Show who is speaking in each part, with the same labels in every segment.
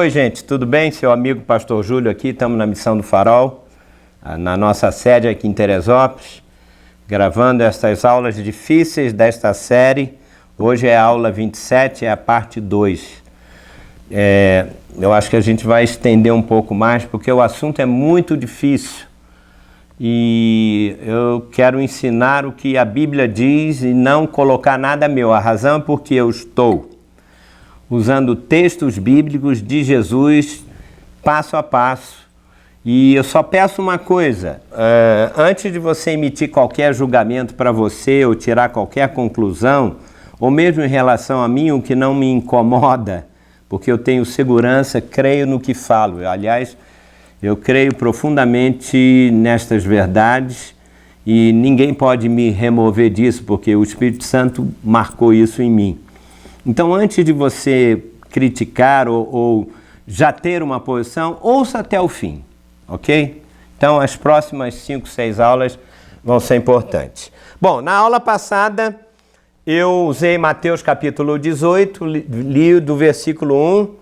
Speaker 1: Oi, gente, tudo bem? Seu amigo Pastor Júlio aqui, estamos na Missão do Farol, na nossa sede aqui em Teresópolis, gravando estas aulas difíceis desta série. Hoje é a aula 27, é a parte 2. Eu acho que a gente vai estender um pouco mais, porque o assunto é muito difícil. E eu quero ensinar o que a Bíblia diz e não colocar nada meu. A razão é porque eu estou usando textos bíblicos de Jesus, passo a passo. E eu só peço uma coisa, antes de você emitir qualquer julgamento para você ou tirar qualquer conclusão, ou mesmo em relação a mim, o que não me incomoda, porque eu tenho segurança, creio no que falo. Aliás, eu creio profundamente nestas verdades e ninguém pode me remover disso, porque o Espírito Santo marcou isso em mim. Então, antes de você criticar ou já ter uma posição, ouça até o fim, ok? Então, as próximas 5, 6 aulas vão ser importantes. Bom, na aula passada, eu usei Mateus capítulo 18, li do versículo 1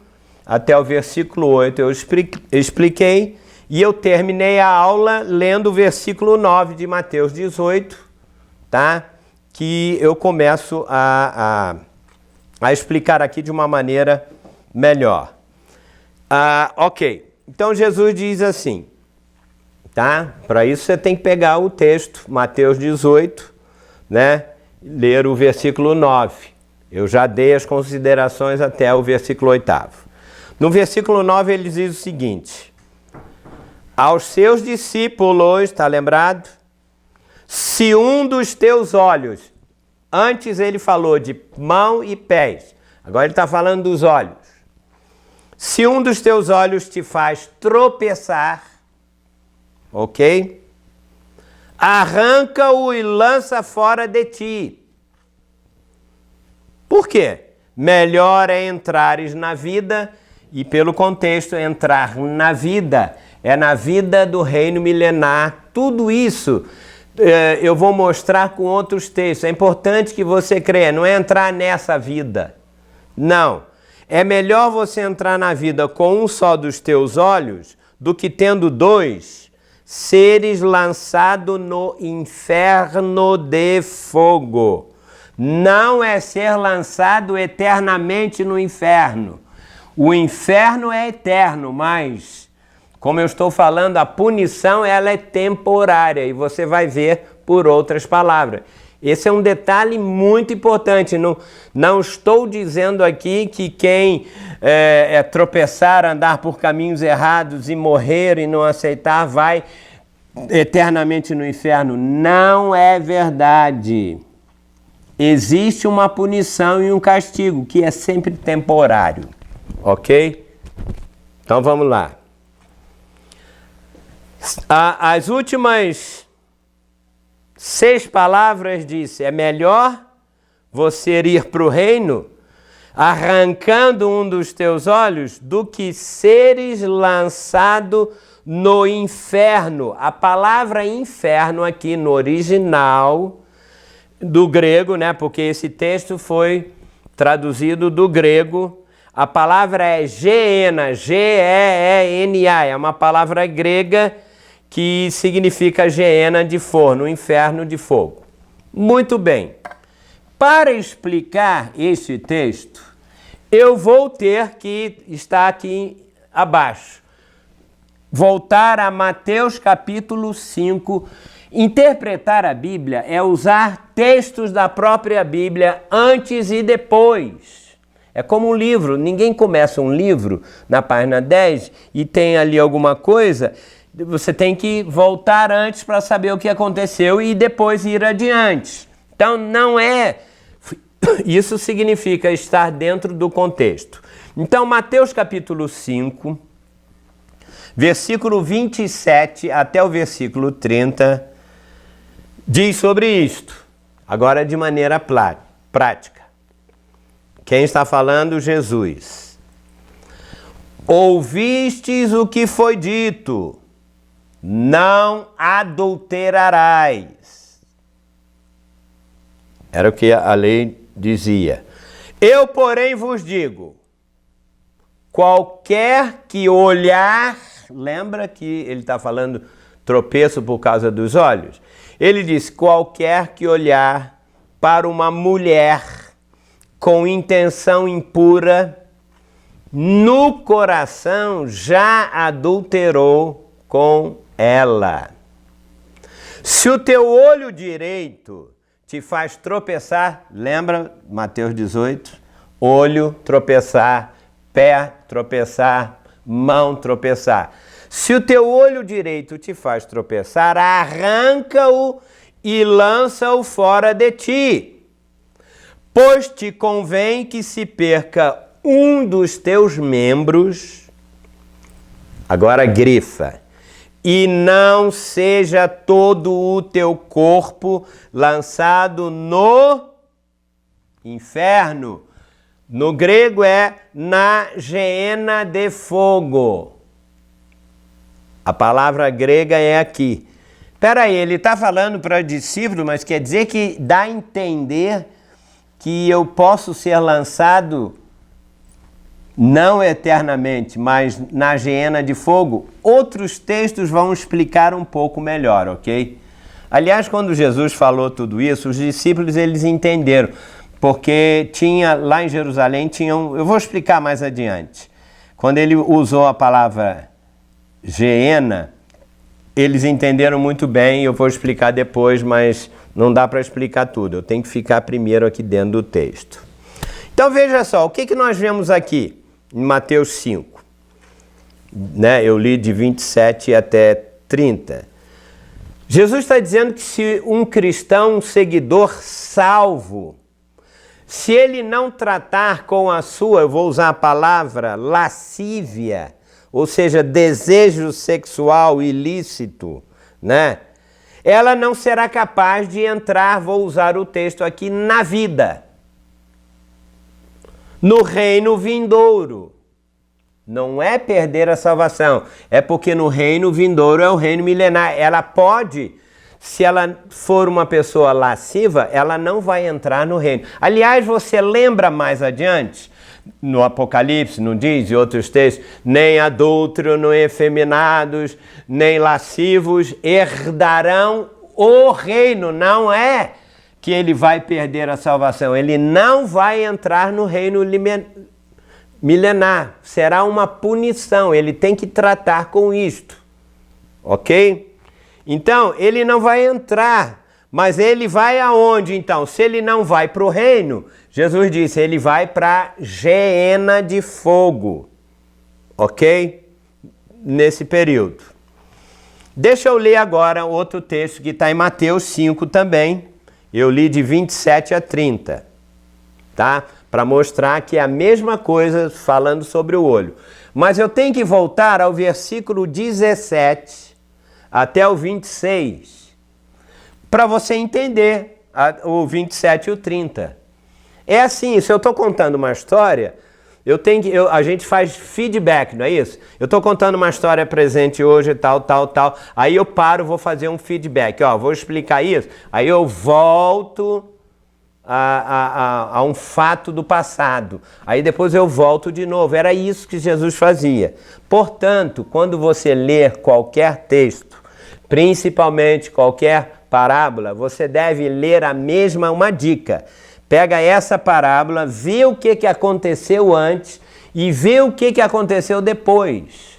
Speaker 1: até o versículo 8. Eu expliquei e eu terminei a aula lendo o versículo 9 de Mateus 18, tá? Que eu começo a explicar aqui de uma maneira melhor. Ok, então Jesus diz assim, tá? Para isso você tem que pegar o texto, Mateus 18, né? Ler o versículo 9. Eu já dei as considerações até o versículo 8. No versículo 9 ele diz o seguinte: aos seus discípulos, está lembrado? Se um dos teus olhos, antes ele falou de mão e pés, agora ele está falando dos olhos. Se um dos teus olhos te faz tropeçar, ok? Arranca-o e lança fora de ti. Por quê? Melhor é entrares na vida, e pelo contexto, entrar na vida, é na vida do reino milenar. Tudo isso eu vou mostrar com outros textos. É importante que você creia, não é entrar nessa vida. Não. É melhor você entrar na vida com um só dos teus olhos do que tendo dois, seres lançado no inferno de fogo. Não é ser lançado eternamente no inferno. O inferno é eterno, mas, como eu estou falando, a punição ela é temporária e você vai ver por outras palavras. Esse é um detalhe muito importante. Não estou dizendo aqui que quem tropeçar, andar por caminhos errados e morrer e não aceitar vai eternamente no inferno. Não é verdade. Existe uma punição e um castigo que é sempre temporário. Ok? Então vamos lá. As últimas 6 palavras disse: é melhor você ir para o reino arrancando um dos teus olhos do que seres lançado no inferno. A palavra inferno aqui no original do grego, né? Porque esse texto foi traduzido do grego. A palavra é Geena, G-E-E-N-A, é uma palavra grega que significa Geena de forno, inferno de fogo. Muito bem. Para explicar este texto, eu vou ter que estar aqui abaixo. Voltar a Mateus capítulo 5. Interpretar a Bíblia é usar textos da própria Bíblia antes e depois. É como um livro, ninguém começa um livro na página 10 e tem ali alguma coisa, você tem que voltar antes para saber o que aconteceu e depois ir adiante. Então não é, isso significa estar dentro do contexto. Então Mateus capítulo 5, versículo 27 até o versículo 30, diz sobre isto, agora de maneira prática. Quem está falando? Jesus. Ouvistes o que foi dito, não adulterarás. Era o que a lei dizia. Eu, porém, vos digo, qualquer que olhar, lembra que ele está falando tropeço por causa dos olhos? Ele diz, qualquer que olhar para uma mulher com intenção impura, no coração já adulterou com ela. Se o teu olho direito te faz tropeçar, lembra Mateus 18? Olho tropeçar, pé tropeçar, mão tropeçar. Se o teu olho direito te faz tropeçar, arranca-o e lança-o fora de ti, pois te convém que se perca um dos teus membros, agora grifa, e não seja todo o teu corpo lançado no inferno. No grego é na geena de fogo. A palavra grega é aqui. Espera aí, ele está falando para discípulo, mas quer dizer que dá a entender que eu posso ser lançado não eternamente, mas na geena de fogo? Outros textos vão explicar um pouco melhor, ok? Aliás, quando Jesus falou tudo isso, os discípulos eles entenderam, porque tinha lá em Jerusalém, eu vou explicar mais adiante. Quando ele usou a palavra geena, eles entenderam muito bem, eu vou explicar depois, mas não dá para explicar tudo, eu tenho que ficar primeiro aqui dentro do texto. Então veja só, o que nós vemos aqui em Mateus 5? Né? Eu li de 27 até 30. Jesus está dizendo que se um cristão, um seguidor salvo, se ele não tratar com a sua, eu vou usar a palavra lascívia, ou seja, desejo sexual ilícito, né? Ela não será capaz de entrar, vou usar o texto aqui, na vida, no reino vindouro. Não é perder a salvação, é porque no reino vindouro é o reino milenar. Ela pode, se ela for uma pessoa lasciva, ela não vai entrar no reino. Aliás, você lembra mais adiante, no Apocalipse, não diz, e outros textos, nem adúltero, nem efeminados, nem lascivos herdarão o reino. Não é que ele vai perder a salvação, ele não vai entrar no reino milenar. Será uma punição, ele tem que tratar com isto, ok? Então, ele não vai entrar, mas ele vai aonde então? Se ele não vai para o reino, Jesus disse, ele vai para a geena de fogo, ok? Nesse período. Deixa eu ler agora outro texto que está em Mateus 5 também. Eu li de 27 a 30, tá? Para mostrar que é a mesma coisa falando sobre o olho. Mas eu tenho que voltar ao versículo 17 até o 26, para você entender o 27 e o 30. É assim, se eu estou contando uma história, a gente faz feedback, não é isso? Eu estou contando uma história presente hoje, tal, aí eu paro, vou fazer um feedback, vou explicar isso, aí eu volto a um fato do passado, aí depois eu volto de novo. Era isso que Jesus fazia. Portanto, quando você ler qualquer texto, principalmente qualquer parábola, você deve ler uma dica. Pega essa parábola, vê o que aconteceu antes e vê o que aconteceu depois.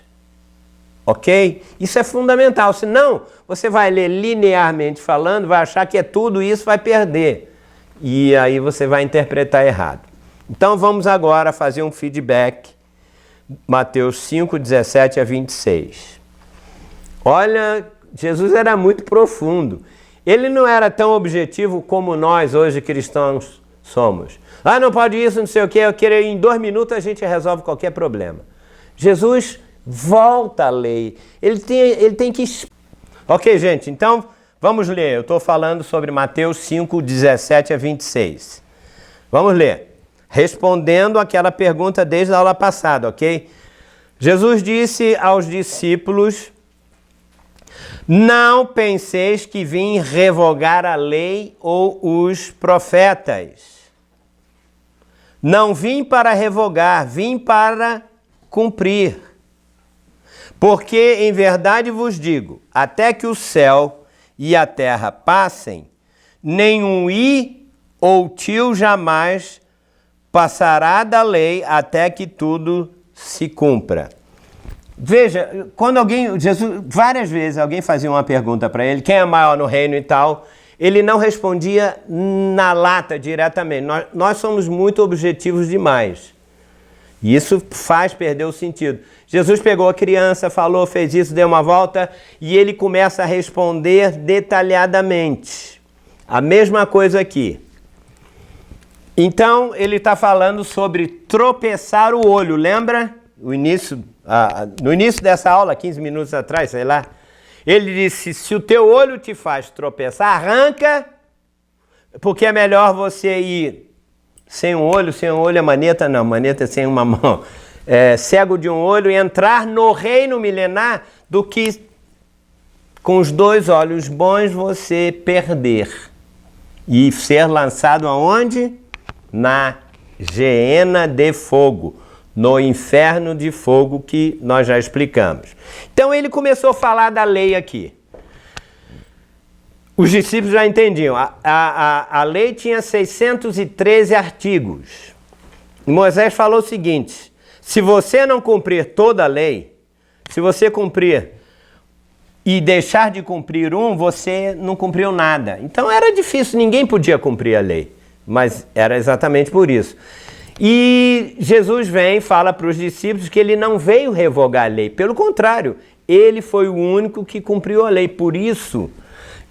Speaker 1: Ok? Isso é fundamental, senão você vai ler linearmente falando, vai achar que é tudo isso, vai perder. E aí você vai interpretar errado. Então vamos agora fazer um feedback. Mateus 5, 17 a 26. Olha, Jesus era muito profundo. Ele não era tão objetivo como nós hoje cristãos somos. Não pode isso, não sei o que, eu quero em 2 minutos a gente resolve qualquer problema. Jesus volta a lei. Ele tem que... Ok, gente, então vamos ler. Eu estou falando sobre Mateus 5, 17 a 26. Vamos ler. Respondendo aquela pergunta desde a aula passada, ok? Jesus disse aos discípulos: não penseis que vim revogar a lei ou os profetas. Não vim para revogar, vim para cumprir. Porque em verdade vos digo, até que o céu e a terra passem, nenhum i ou tio jamais passará da lei até que tudo se cumpra. Veja, quando Jesus, várias vezes alguém fazia uma pergunta para ele, quem é maior no reino e tal, ele não respondia na lata diretamente. Nós somos muito objetivos demais. E isso faz perder o sentido. Jesus pegou a criança, falou, fez isso, deu uma volta e ele começa a responder detalhadamente. A mesma coisa aqui. Então, ele está falando sobre tropeçar o olho. Lembra? No início dessa aula, 15 minutos atrás, sei lá, ele disse, se o teu olho te faz tropeçar, arranca, porque é melhor você ir sem um olho é maneta, não, maneta é sem uma mão, cego de um olho e entrar no reino milenar do que com os dois olhos bons você perder e ser lançado aonde? Na geena de fogo, no inferno de fogo que nós já explicamos. Então ele começou a falar da lei aqui. Os discípulos já entendiam. A lei tinha 613 artigos. Moisés falou o seguinte, se você não cumprir toda a lei, se você cumprir e deixar de cumprir você não cumpriu nada. Então era difícil, ninguém podia cumprir a lei, mas era exatamente por isso. E Jesus vem e fala para os discípulos que ele não veio revogar a lei, pelo contrário, ele foi o único que cumpriu a lei. Por isso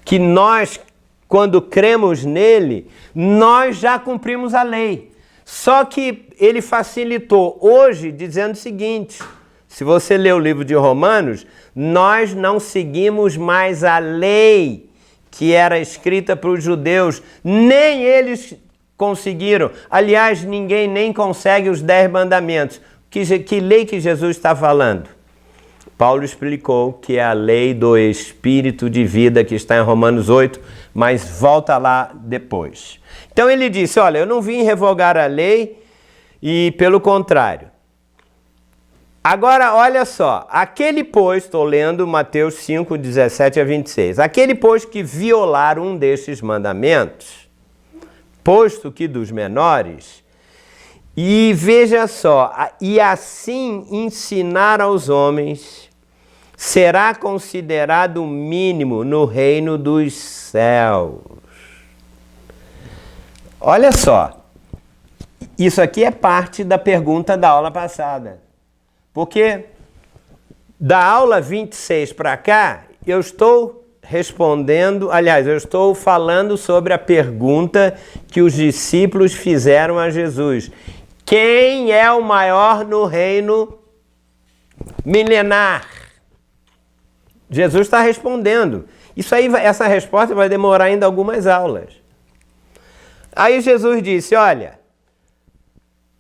Speaker 1: que nós, quando cremos nele, nós já cumprimos a lei. Só que ele facilitou hoje dizendo o seguinte, se você ler o livro de Romanos, nós não seguimos mais a lei que era escrita para os judeus, nem eles conseguiram. Aliás, ninguém nem consegue os 10 mandamentos. Que lei que Jesus está falando? Paulo explicou que é a lei do Espírito de vida que está em Romanos 8, mas volta lá depois. Então ele disse, olha, eu não vim revogar a lei e pelo contrário. Agora, olha só, aquele pois, estou lendo Mateus 5, 17 a 26, aquele pois que violar um destes mandamentos, posto que dos menores, e veja só, e assim ensinar aos homens, será considerado mínimo no reino dos céus. Olha só, isso aqui é parte da pergunta da aula passada. Porque da aula 26 para cá, eu estou respondendo, aliás, eu estou falando sobre a pergunta que os discípulos fizeram a Jesus. Quem é o maior no reino milenar? Jesus está respondendo. Isso aí, essa resposta vai demorar ainda algumas aulas. Aí Jesus disse, olha,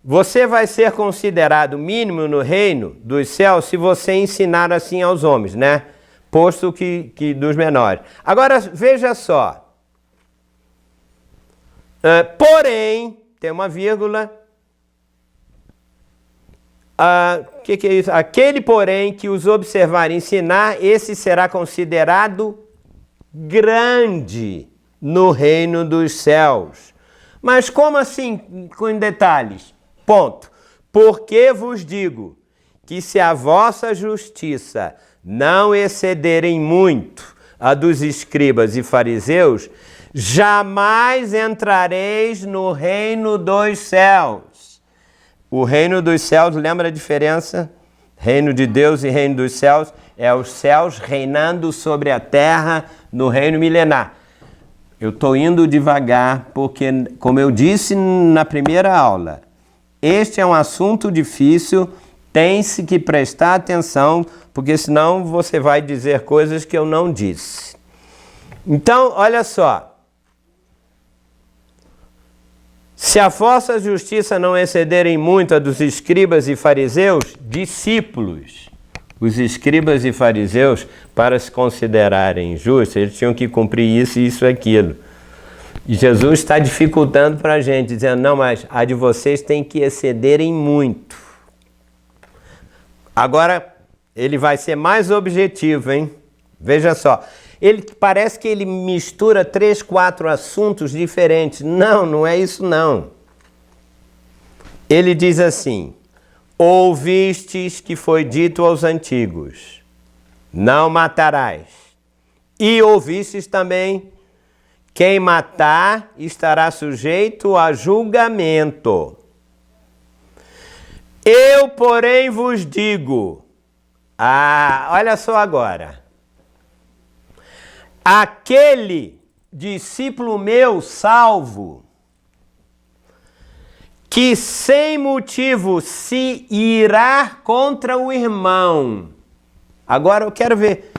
Speaker 1: você vai ser considerado mínimo no reino dos céus se você ensinar assim aos homens, né? Posto que dos menores. Agora, veja só. Porém, tem uma vírgula. Que é isso? Aquele, porém, que os observar e ensinar, esse será considerado grande no reino dos céus. Mas como assim, com detalhes? Ponto. Porque vos digo que se a vossa justiça não excederem muito a dos escribas e fariseus, jamais entrareis no reino dos céus. O reino dos céus, lembra a diferença? Reino de Deus e reino dos céus é os céus reinando sobre a terra no reino milenar. Eu estou indo devagar porque, como eu disse na primeira aula, este é um assunto difícil, tem-se que prestar atenção, porque senão você vai dizer coisas que eu não disse. Então, olha só. Se a vossa justiça não excederem muito a dos escribas e fariseus, discípulos, os escribas e fariseus, para se considerarem justos, eles tinham que cumprir isso, isso e aquilo. E Jesus está dificultando para a gente, dizendo, não, mas a de vocês tem que excederem muito. Agora, ele vai ser mais objetivo, hein? Veja só. Ele parece que ele mistura 3, 4 assuntos diferentes. Não, não é isso não. Ele diz assim: ouvistes que foi dito aos antigos, não matarás. E ouvistes também, quem matar estará sujeito a julgamento. Eu, porém, vos digo, olha só agora, aquele discípulo meu salvo, que sem motivo se irá contra o irmão. Agora eu quero ver,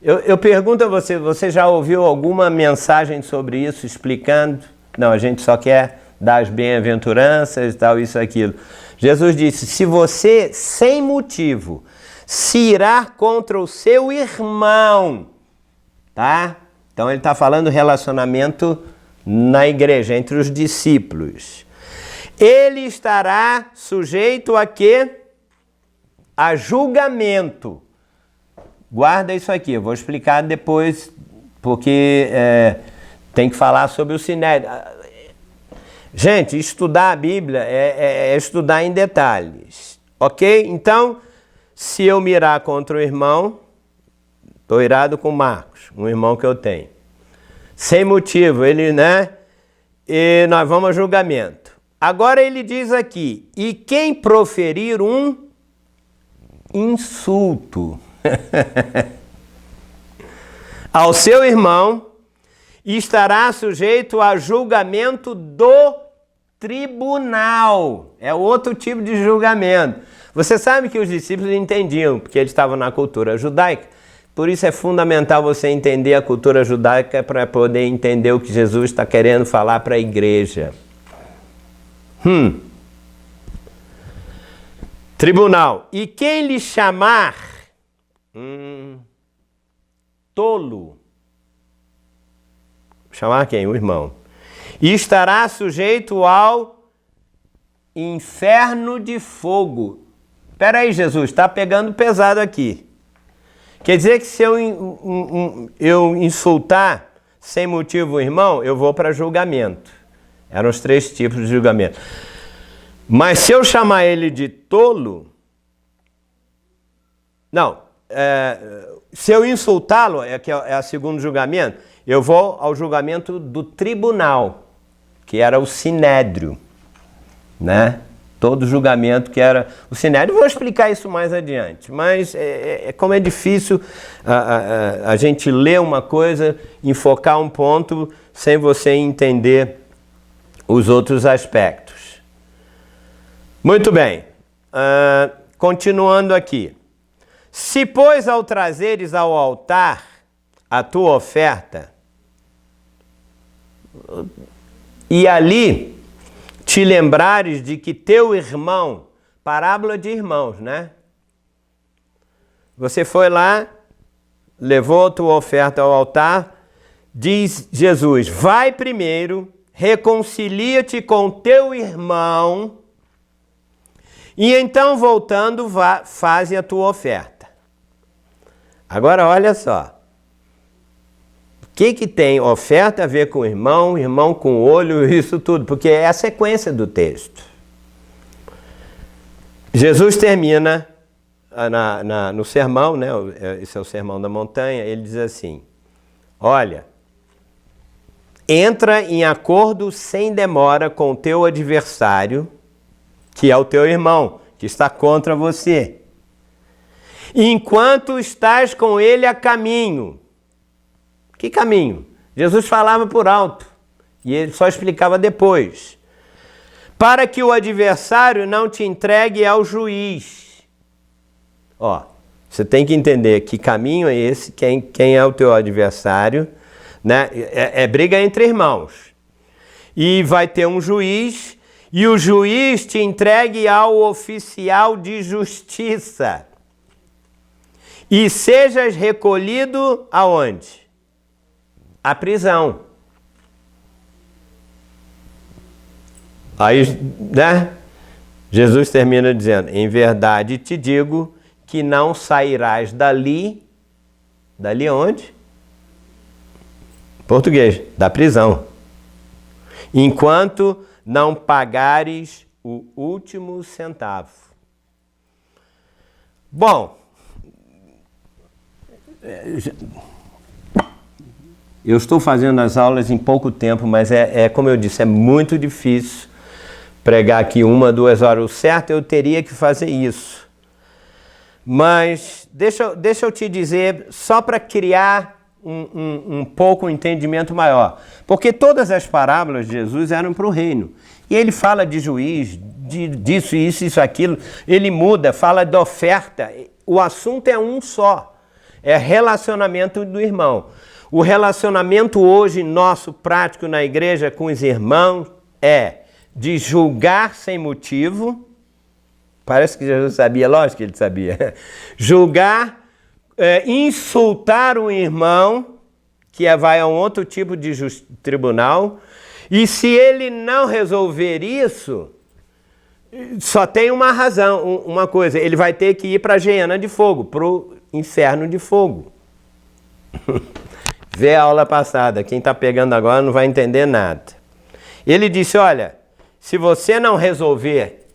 Speaker 1: eu pergunto a você, você já ouviu alguma mensagem sobre isso explicando? Não, a gente só quer dar as bem-aventuranças e tal, isso, aquilo. Jesus disse, se você sem motivo se irá contra o seu irmão, tá? Então ele está falando do relacionamento na igreja, entre os discípulos. Ele estará sujeito a quê? A julgamento. Guarda isso aqui, eu vou explicar depois, porque tem que falar sobre o sinédrio. Gente, estudar a Bíblia é estudar em detalhes, ok? Então, se eu mirar contra o irmão, estou irado com Marcos, um irmão que eu tenho. Sem motivo, ele, né? E nós vamos a julgamento. Agora ele diz aqui, e quem proferir um insulto ao seu irmão, estará sujeito a julgamento do tribunal. É outro tipo de julgamento. Você sabe que os discípulos entendiam, porque eles estavam na cultura judaica. Por isso é fundamental você entender a cultura judaica para poder entender o que Jesus está querendo falar para a igreja. Tribunal. E quem lhe chamar tolo, chamar quem? O irmão. E estará sujeito ao inferno de fogo. Espera aí, Jesus, está pegando pesado aqui. Quer dizer que se eu insultar sem motivo o irmão, eu vou para julgamento. Eram os 3 tipos de julgamento. Mas se eu chamar ele de tolo, se eu insultá-lo, que é o segundo julgamento, eu vou ao julgamento do tribunal, que era o sinédrio, né? Todo julgamento que era o sinédrio. Vou explicar isso mais adiante, mas como é difícil a gente ler uma coisa, enfocar um ponto, sem você entender os outros aspectos. Muito bem, continuando aqui. Se, pois, ao trazeres ao altar a tua oferta, e ali te lembrares de que teu irmão, parábola de irmãos, né? Você foi lá, levou a tua oferta ao altar, diz Jesus, vai primeiro, reconcilia-te com teu irmão, e então, voltando, faze a tua oferta. Agora, olha só. O que tem oferta a ver com irmão com olho, isso tudo? Porque é a sequência do texto. Jesus termina no sermão, né? Esse é o sermão da montanha, ele diz assim, olha, entra em acordo sem demora com o teu adversário, que é o teu irmão, que está contra você. Enquanto estás com ele a caminho. Que caminho? Jesus falava por alto e ele só explicava depois. Para que o adversário não te entregue ao juiz. Ó, você tem que entender que caminho é esse, quem é o teu adversário, né? É briga entre irmãos. E vai ter um juiz, e o juiz te entregue ao oficial de justiça. E sejas recolhido aonde? À prisão. Aí, né? Jesus termina dizendo, em verdade te digo que não sairás dali. Dali onde? Português, da prisão. Enquanto não pagares o último centavo. Bom, eu estou fazendo as aulas em pouco tempo, mas como eu disse, é muito difícil pregar aqui 1, 2 horas. O certo eu teria que fazer isso. Mas deixa eu te dizer, só para criar um pouco um entendimento maior. Porque todas as parábolas de Jesus eram para o reino. E ele fala de juiz, disso, isso, aquilo. Ele muda, fala de oferta. O assunto é um só. É relacionamento do irmão. O relacionamento hoje nosso, prático na igreja com os irmãos, é de julgar sem motivo. Parece que Jesus sabia, lógico que ele sabia. Julgar, insultar um irmão, que vai a um outro tipo de tribunal. E se ele não resolver isso, só tem uma razão, uma coisa. Ele vai ter que ir para a geena de fogo, para o inferno de fogo. Vê a aula passada. Quem está pegando agora não vai entender nada. Ele disse, olha, se você não resolver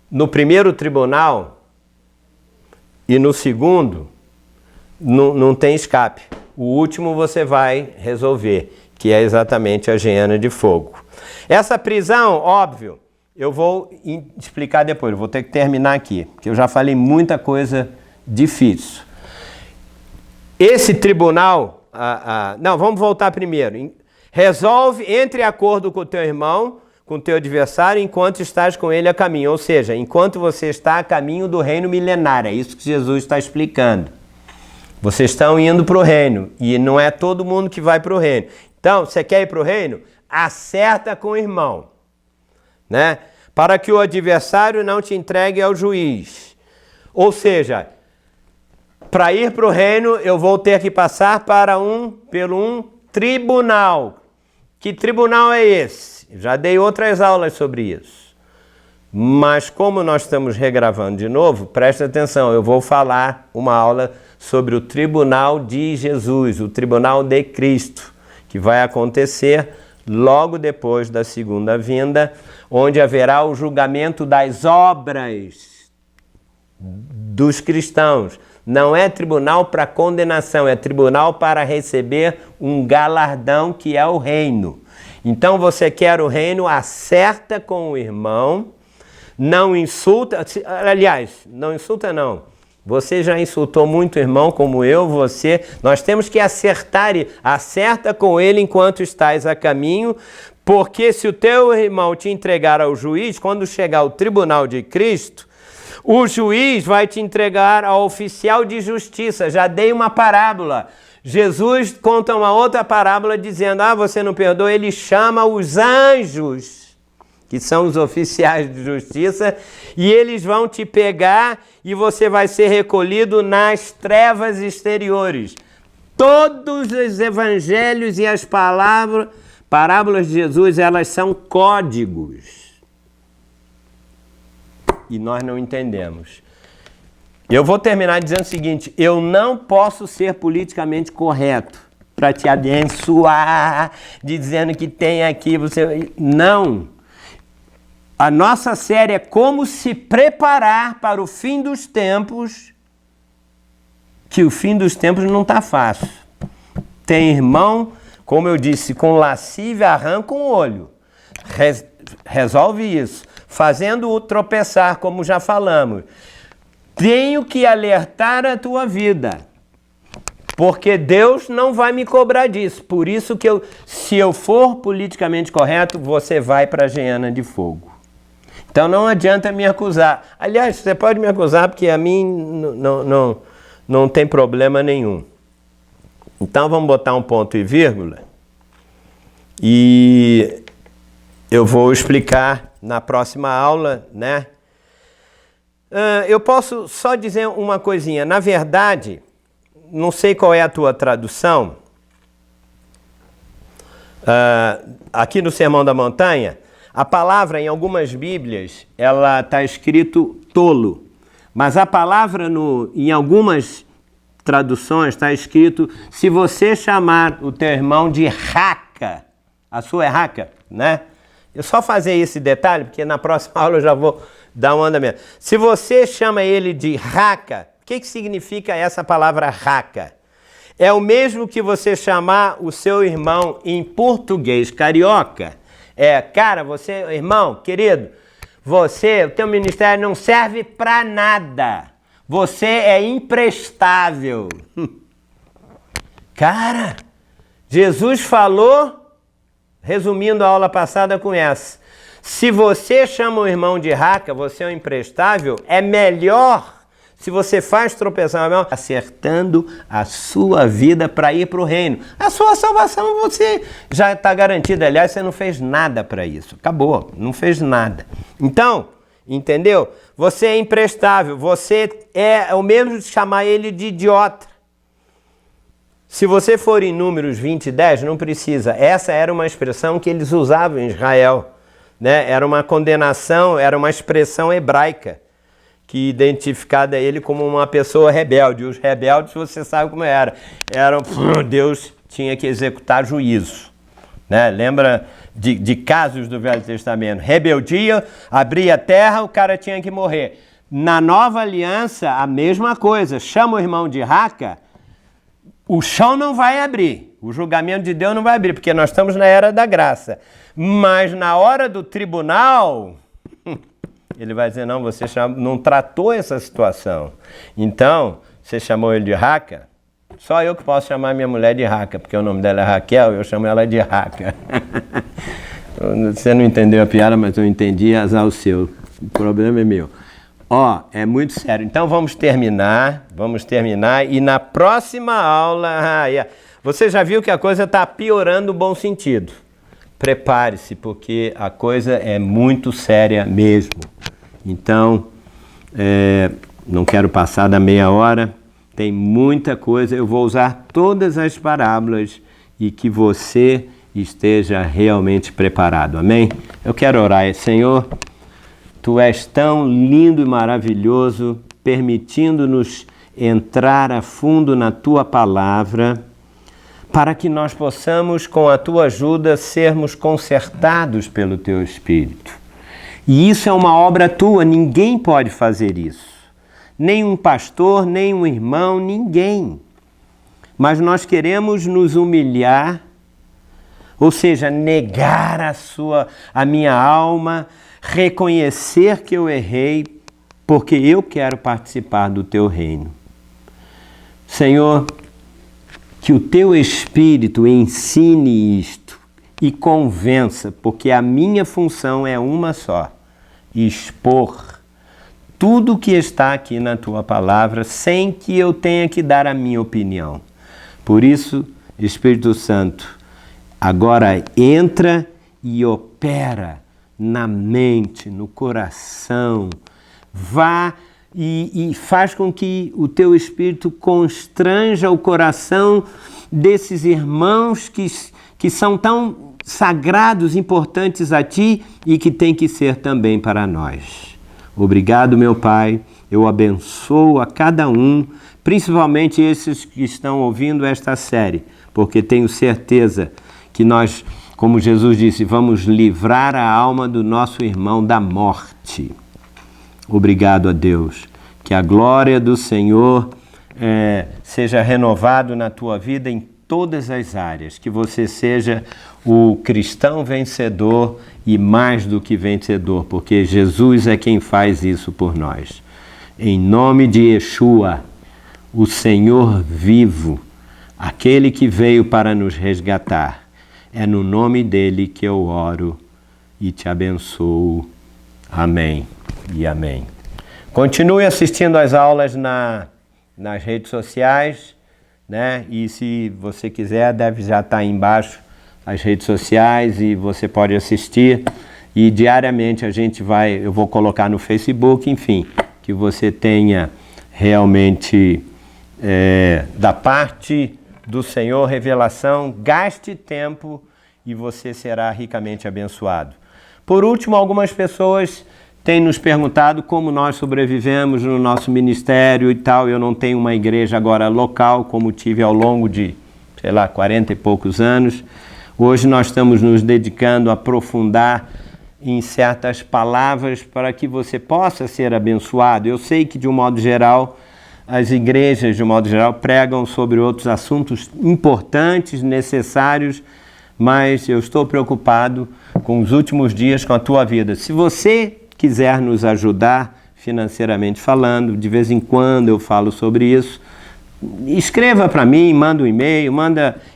Speaker 1: no primeiro tribunal e no segundo, não tem escape. O último você vai resolver, que é exatamente a geena de fogo. Essa prisão, óbvio, eu vou explicar depois, eu vou ter que terminar aqui, porque eu já falei muita coisa difícil. Esse tribunal, não, vamos voltar primeiro. Resolve, entre em acordo com o teu irmão, com o teu adversário, enquanto estás com ele a caminho. Ou seja, enquanto você está a caminho do reino milenário. É isso que Jesus está explicando. Vocês estão indo para o reino. E não é todo mundo que vai para o reino. Então, você quer ir para o reino? Acerta com o irmão. Né? Para que o adversário não te entregue ao juiz. Ou seja, para ir para o reino, eu vou ter que passar por um tribunal. Que tribunal é esse? Já dei outras aulas sobre isso. Mas como nós estamos regravando de novo, presta atenção, eu vou falar uma aula sobre o tribunal de Jesus, o tribunal de Cristo, que vai acontecer logo depois da segunda vinda, onde haverá o julgamento das obras dos cristãos. Não é tribunal para condenação, é tribunal para receber um galardão que é o reino. Então você quer o reino, acerta com o irmão, não insulta, aliás, não insulta não. Você já insultou muito o irmão como nós temos que acertar, acerta com ele enquanto estás a caminho, porque se o teu irmão te entregar ao juiz, quando chegar ao tribunal de Cristo, o juiz vai te entregar ao oficial de justiça. Já dei uma parábola. Jesus conta uma outra parábola dizendo, você não perdoa, ele chama os anjos, que são os oficiais de justiça, e eles vão te pegar e você vai ser recolhido nas trevas exteriores. Todos os evangelhos e as parábolas de Jesus, elas são códigos. E nós não entendemos. Eu vou terminar dizendo o seguinte, eu não posso ser politicamente correto para te abençoar, dizendo que tem aqui, você... Não. A nossa série é como se preparar para o fim dos tempos, que o fim dos tempos não está fácil. Tem irmão, como eu disse, com lascívia arranca um olho. Resolve isso. Fazendo-o tropeçar, como já falamos. Tenho que alertar a tua vida, porque Deus não vai me cobrar disso. Por isso que se eu for politicamente correto, você vai para a geena de fogo. Então não adianta me acusar. Aliás, você pode me acusar, porque a mim não tem problema nenhum. Então vamos botar um ponto e vírgula. E eu vou explicar na próxima aula, né? Eu posso só dizer uma coisinha. Na verdade, não sei qual é a tua tradução. Aqui no Sermão da Montanha, a palavra em algumas Bíblias, ela está escrito tolo. Mas a palavra em algumas traduções está escrito, se você chamar o teu irmão de raca, a sua é raca, né? Eu só fazer esse detalhe, porque na próxima aula eu já vou dar um andamento. Se você chama ele de raca, o que significa essa palavra raca? É o mesmo que você chamar o seu irmão em português carioca. Cara, você, irmão, querido, o teu ministério não serve para nada. Você é imprestável. Cara, Jesus falou, resumindo a aula passada com essa, se você chama o irmão de raca, você é um imprestável, é melhor, se você faz tropeçar o irmão, acertando a sua vida para ir para o reino. A sua salvação você já está garantida. Aliás, você não fez nada para isso. Acabou, não fez nada. Então, entendeu? Você é imprestável, você é o mesmo de chamar ele de idiota. Se você for em Números 20:10, não precisa. Essa era uma expressão que eles usavam em Israel, né? Era uma condenação, era uma expressão hebraica, que identificava ele como uma pessoa rebelde. Os rebeldes, você sabe como era. Deus tinha que executar juízo, né? Lembra de casos do Velho Testamento? Rebeldia, abria a terra, o cara tinha que morrer. Na Nova Aliança, a mesma coisa. Chama o irmão de raca, o chão não vai abrir. O julgamento de Deus não vai abrir, porque nós estamos na era da graça. Mas na hora do tribunal, ele vai dizer, não, você não tratou essa situação. Então, você chamou ele de raca? Só eu que posso chamar minha mulher de raca, porque o nome dela é Raquel, eu chamo ela de raca. Você não entendeu a piada, mas eu entendi, azar o seu. O problema é meu. É muito sério. Então vamos terminar, e na próxima aula, você já viu que a coisa está piorando no bom sentido. Prepare-se, porque a coisa é muito séria mesmo. Então, não quero passar da meia hora, tem muita coisa, eu vou usar todas as parábolas e que você esteja realmente preparado, amém? Eu quero orar, Senhor, Tu és tão lindo e maravilhoso, permitindo-nos entrar a fundo na Tua palavra, para que nós possamos, com a Tua ajuda, sermos consertados pelo Teu Espírito. E isso é uma obra Tua, ninguém pode fazer isso. Nem um pastor, nem um irmão, ninguém. Mas nós queremos nos humilhar, ou seja, negar a minha alma, reconhecer que eu errei, porque eu quero participar do Teu reino. Senhor, que o Teu Espírito ensine isto e convença, porque a minha função é uma só, expor tudo o que está aqui na Tua palavra, sem que eu tenha que dar a minha opinião. Por isso, Espírito Santo, agora entra e opera na mente, no coração, vá e faz com que o Teu Espírito constranja o coração desses irmãos que são tão sagrados, importantes a Ti e que tem que ser também para nós. Obrigado, meu Pai, eu abençoo a cada um, principalmente esses que estão ouvindo esta série, porque tenho certeza que nós, como Jesus disse, vamos livrar a alma do nosso irmão da morte. Obrigado a Deus. Que a glória do Senhor seja renovado na tua vida em todas as áreas. Que você seja o cristão vencedor e mais do que vencedor, porque Jesus é quem faz isso por nós. Em nome de Yeshua, o Senhor vivo, aquele que veio para nos resgatar. É no nome dele que eu oro e te abençoo. Amém e amém. Continue assistindo às aulas nas redes sociais, né? E se você quiser, deve já estar aí embaixo as redes sociais e você pode assistir. E diariamente eu vou colocar no Facebook, enfim, que você tenha realmente da parte do Senhor revelação, gaste tempo e você será ricamente abençoado. Por último, algumas pessoas tem nos perguntado como nós sobrevivemos no nosso ministério e tal. Eu não tenho uma igreja agora local, como tive ao longo de, 40 e poucos anos. Hoje nós estamos nos dedicando a aprofundar em certas palavras para que você possa ser abençoado. Eu sei que, de um modo geral, as igrejas, de um modo geral, pregam sobre outros assuntos importantes, necessários, mas eu estou preocupado com os últimos dias, com a tua vida. Se você quiser nos ajudar financeiramente falando, de vez em quando eu falo sobre isso, escreva para mim, manda um e-mail,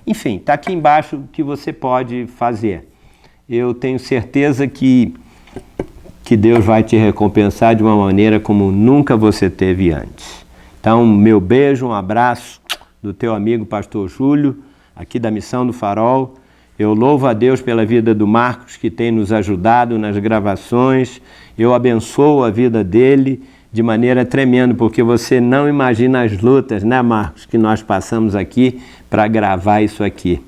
Speaker 1: enfim, está aqui embaixo o que você pode fazer. Eu tenho certeza que Deus vai te recompensar de uma maneira como nunca você teve antes. Então, meu beijo, um abraço do teu amigo Pastor Júlio, aqui da Missão do Farol. Eu louvo a Deus pela vida do Marcos, que tem nos ajudado nas gravações. Eu abençoo a vida dele de maneira tremenda, porque você não imagina as lutas, né, Marcos, que nós passamos aqui para gravar isso aqui.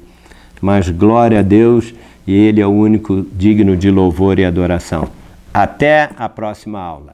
Speaker 1: Mas glória a Deus, e Ele é o único digno de louvor e adoração. Até a próxima aula.